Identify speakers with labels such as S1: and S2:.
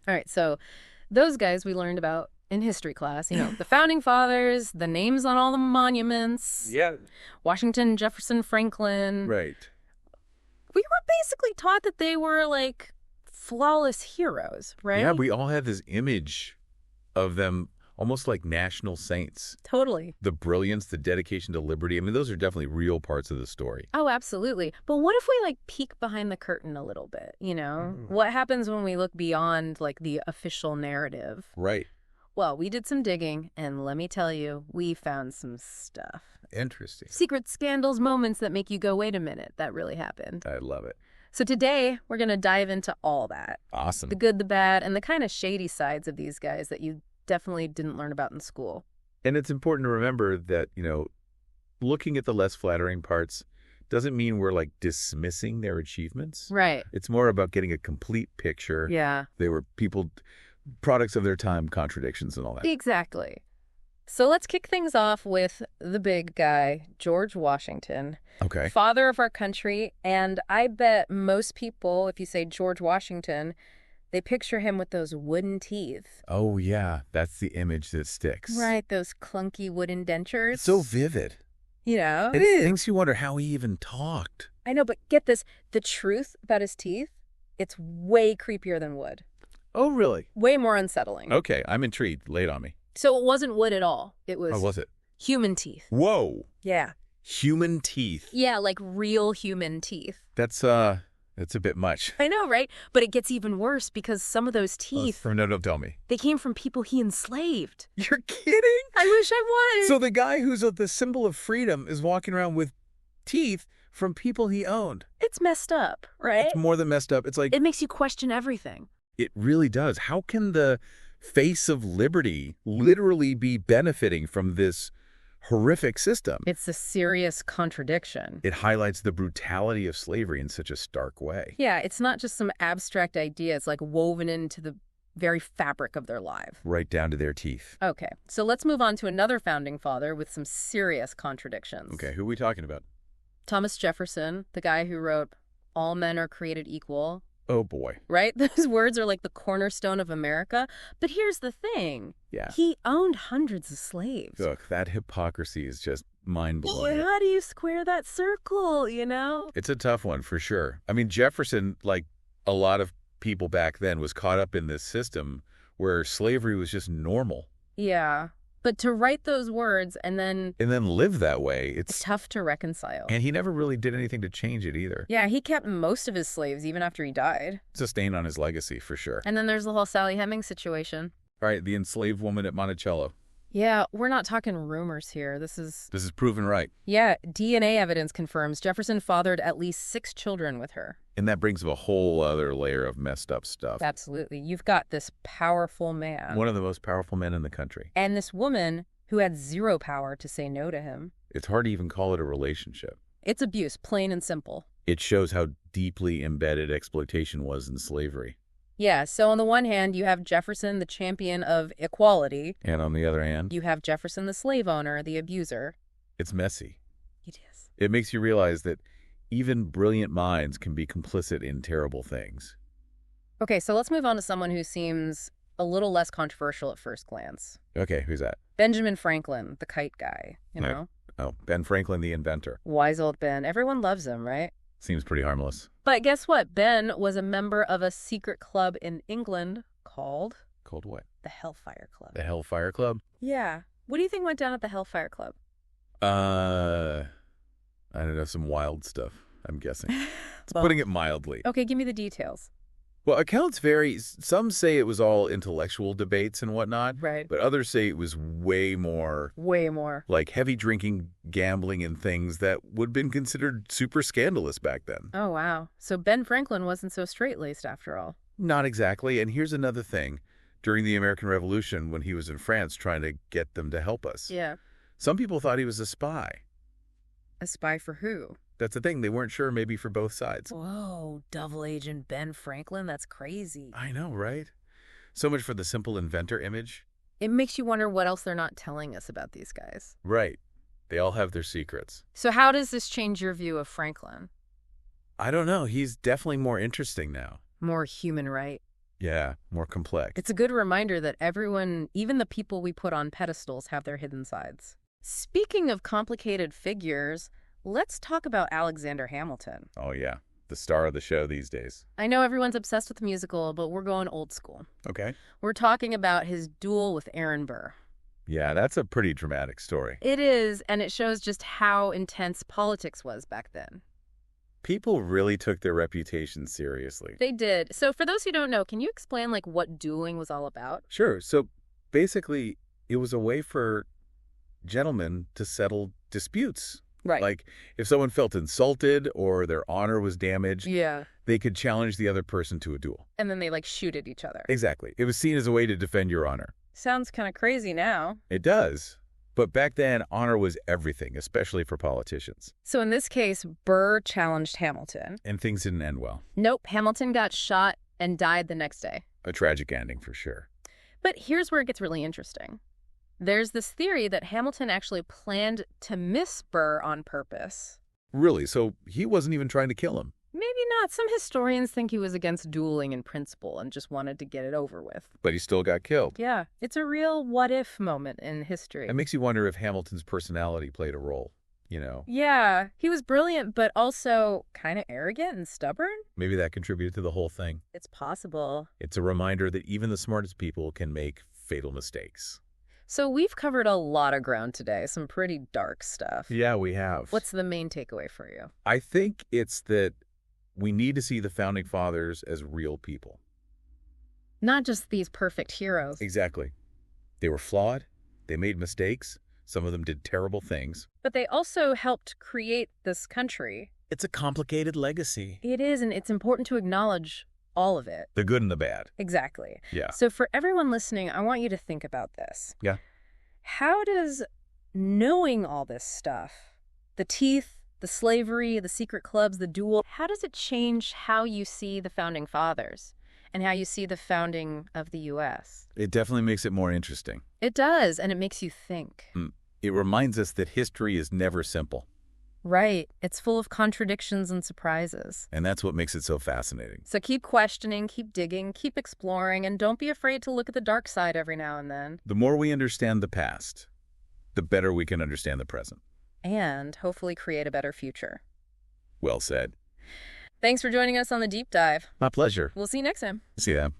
S1: All right, so those guys we learned about in history class, the founding fathers, the names on all the monuments.
S2: Yeah.
S1: Washington, Jefferson, Franklin.
S2: Right.
S1: We were basically taught that they were like flawless heroes, right?
S2: Yeah, we all had this image of them almost like national saints.
S1: Totally.
S2: The brilliance, the dedication to liberty. I mean, those are definitely real parts of the story.
S1: Oh, absolutely. But what if we like peek behind the curtain a little bit, What happens when we look beyond like the official narrative?
S2: Right.
S1: Well, we did some digging, and let me tell you, we found some stuff.
S2: Interesting.
S1: Secret scandals, moments that make you go, wait a minute, that really happened.
S2: I love it.
S1: So today, we're going to dive into all that.
S2: Awesome.
S1: The good, the bad, and the kind of shady sides of these guys that you definitely didn't learn about in school.
S2: And it's important to remember that, looking at the less flattering parts doesn't mean we're like dismissing their achievements.
S1: Right.
S2: It's more about getting a complete picture.
S1: Yeah.
S2: They were products of their time, contradictions and all that.
S1: Exactly. So let's kick things off with the big guy, George Washington.
S2: Okay.
S1: Father of our country. And I bet most people, if you say George Washington, they picture him with those wooden teeth.
S2: Oh, yeah. That's the image that sticks.
S1: Right, those clunky wooden dentures.
S2: It's so vivid.
S1: It
S2: It makes you wonder how he even talked.
S1: I know, but get this. The truth about his teeth, it's way creepier than wood.
S2: Oh, really?
S1: Way more unsettling.
S2: Okay, I'm intrigued. Lay it on me.
S1: So it wasn't wood at all. It was,
S2: How was it?
S1: human teeth.
S2: Whoa.
S1: Yeah.
S2: Human teeth.
S1: Yeah, like real human teeth.
S2: That's a bit much.
S1: I know, right? But it gets even worse because some of those teeth,
S2: No, don't tell me.
S1: they came from people he enslaved.
S2: You're kidding?
S1: I wish I was.
S2: So the guy who's the symbol of freedom is walking around with teeth from people he owned.
S1: It's messed up, right?
S2: It's more than messed up. It's like,
S1: It makes you question everything.
S2: it really does. How can the face of liberty literally be benefiting from this horrific system?
S1: It's a serious contradiction.
S2: It highlights the brutality of slavery in such a stark way.
S1: Yeah, it's not just some abstract idea. It's like woven into the very fabric of their life.
S2: Right down to their teeth.
S1: Okay, so let's move on to another founding father with some serious contradictions.
S2: Okay, who are we talking about?
S1: Thomas Jefferson, the guy who wrote, "All men are created equal."
S2: Oh, boy.
S1: Right? Those words are like the cornerstone of America. But here's the thing.
S2: Yeah.
S1: He owned hundreds of slaves.
S2: Look, that hypocrisy is just
S1: Well,
S2: mind-blowing.
S1: how do you square that circle,
S2: It's a tough one, for sure. I mean, Jefferson, like a lot of people back then, was caught up in this system where slavery was just normal.
S1: Yeah. But to write those words and then
S2: And then live that way,
S1: it's
S2: it's...
S1: tough to reconcile.
S2: And he never really did anything to change it either.
S1: Yeah, he kept most of his slaves even after he died.
S2: It's a stain on his legacy, for sure.
S1: And then there's the whole Sally Hemings situation.
S2: All right, the enslaved woman at Monticello.
S1: Yeah, we're not talking rumors here. This is
S2: proven right.
S1: Yeah, DNA evidence confirms Jefferson fathered at least 6 children with her.
S2: And that brings up a whole other layer of messed up stuff.
S1: Absolutely. You've got this powerful man.
S2: One of the most powerful men in the country.
S1: And this woman who had zero power to say no to him.
S2: It's hard to even call it a relationship.
S1: It's abuse, plain and simple.
S2: It shows how deeply embedded exploitation was in slavery.
S1: Yeah, so on the one hand, you have Jefferson, the champion of equality.
S2: And on the other hand,
S1: You have Jefferson, the slave owner, the abuser.
S2: it's messy.
S1: It is.
S2: It makes you realize that even brilliant minds can be complicit in terrible things.
S1: Okay, so let's move on to someone who seems a little less controversial at first glance.
S2: Okay, who's that?
S1: Benjamin Franklin, the kite guy,
S2: Right. Oh, Ben Franklin, the inventor.
S1: Wise old Ben. Everyone loves him, right?
S2: Seems pretty harmless.
S1: But guess what? Ben was a member of a secret club in England called
S2: Called what?
S1: the Hellfire Club.
S2: The Hellfire Club?
S1: Yeah. What do you think went down at the Hellfire Club?
S2: I don't know, some wild stuff, I'm guessing. It's
S1: Well-
S2: putting it mildly.
S1: Okay, give me the details.
S2: Well, accounts vary. Some say it was all intellectual debates and whatnot,
S1: Right.
S2: but others say it was way more
S1: Way more.
S2: like heavy drinking, gambling, and things that would have been considered super scandalous back then.
S1: Oh, wow. So Ben Franklin wasn't so straight-laced after all.
S2: Not exactly. And here's another thing. During the American Revolution, when he was in France trying to get them to help us,
S1: Yeah.
S2: some people thought he was a spy.
S1: A spy for who?
S2: That's the thing. They weren't sure, maybe for both sides.
S1: Whoa, double agent Ben Franklin? That's crazy.
S2: I know, right? So much for the simple inventor image.
S1: It makes you wonder what else they're not telling us about these guys.
S2: Right. They all have their secrets.
S1: So how does this change your view of Franklin?
S2: I don't know. He's definitely more interesting now.
S1: More human, right?
S2: Yeah, more complex.
S1: It's a good reminder that everyone, even the people we put on pedestals, have their hidden sides. Speaking of complicated figures, let's talk about Alexander Hamilton.
S2: Oh, yeah. The star of the show these days.
S1: I know everyone's obsessed with the musical, but we're going old school.
S2: Okay.
S1: We're talking about his duel with Aaron Burr.
S2: Yeah, that's a pretty dramatic story.
S1: It is, and it shows just how intense politics was back then.
S2: People really took their reputation seriously.
S1: They did. So for those who don't know, can you explain what dueling was all about?
S2: Sure. So basically, it was a way for gentlemen to settle disputes.
S1: Right.
S2: Like, if someone felt insulted or their honor was damaged,
S1: Yeah.
S2: they could challenge the other person to a duel.
S1: And then they shoot at each other.
S2: Exactly. It was seen as a way to defend your honor.
S1: Sounds kind of crazy now.
S2: It does. But back then, honor was everything, especially for politicians.
S1: So in this case, Burr challenged Hamilton.
S2: And things didn't end well.
S1: Nope, Hamilton got shot and died the next day.
S2: A tragic ending for sure.
S1: But here's where it gets really interesting. There's this theory that Hamilton actually planned to miss Burr on purpose.
S2: Really? So he wasn't even trying to kill him?
S1: Maybe not. Some historians think he was against dueling in principle and just wanted to get it over with.
S2: But he still got killed.
S1: Yeah, it's a real what-if moment in history.
S2: It makes you wonder if Hamilton's personality played a role, you know?
S1: Yeah, he was brilliant, but also kind of arrogant and stubborn.
S2: Maybe that contributed to the whole thing.
S1: It's possible.
S2: It's a reminder that even the smartest people can make fatal mistakes.
S1: So we've covered a lot of ground today, some pretty dark stuff.
S2: Yeah, we have.
S1: What's the main takeaway for you?
S2: I think it's that we need to see the Founding Fathers as real people.
S1: Not just these perfect heroes.
S2: Exactly. They were flawed. They made mistakes. Some of them did terrible things.
S1: But they also helped create this country.
S2: It's a complicated legacy.
S1: It is, and it's important to acknowledge all of it.
S2: The good and the bad.
S1: Exactly.
S2: Yeah.
S1: So for everyone listening, I want you to think about this.
S2: Yeah.
S1: How does knowing all this stuff, the teeth, the slavery, the secret clubs, the duel, how does it change how you see the Founding Fathers and how you see the founding of the U.S.?
S2: It definitely makes it more interesting.
S1: It does, and it makes you think.
S2: It reminds us that history is never simple.
S1: Right. It's full of contradictions and surprises.
S2: And that's what makes it so fascinating.
S1: So keep questioning, keep digging, keep exploring, and don't be afraid to look at the dark side every now and then.
S2: The more we understand the past, the better we can understand the present.
S1: And hopefully create a better future.
S2: Well said.
S1: Thanks for joining us on the Deep Dive.
S2: My pleasure.
S1: We'll see you next time.
S2: See ya.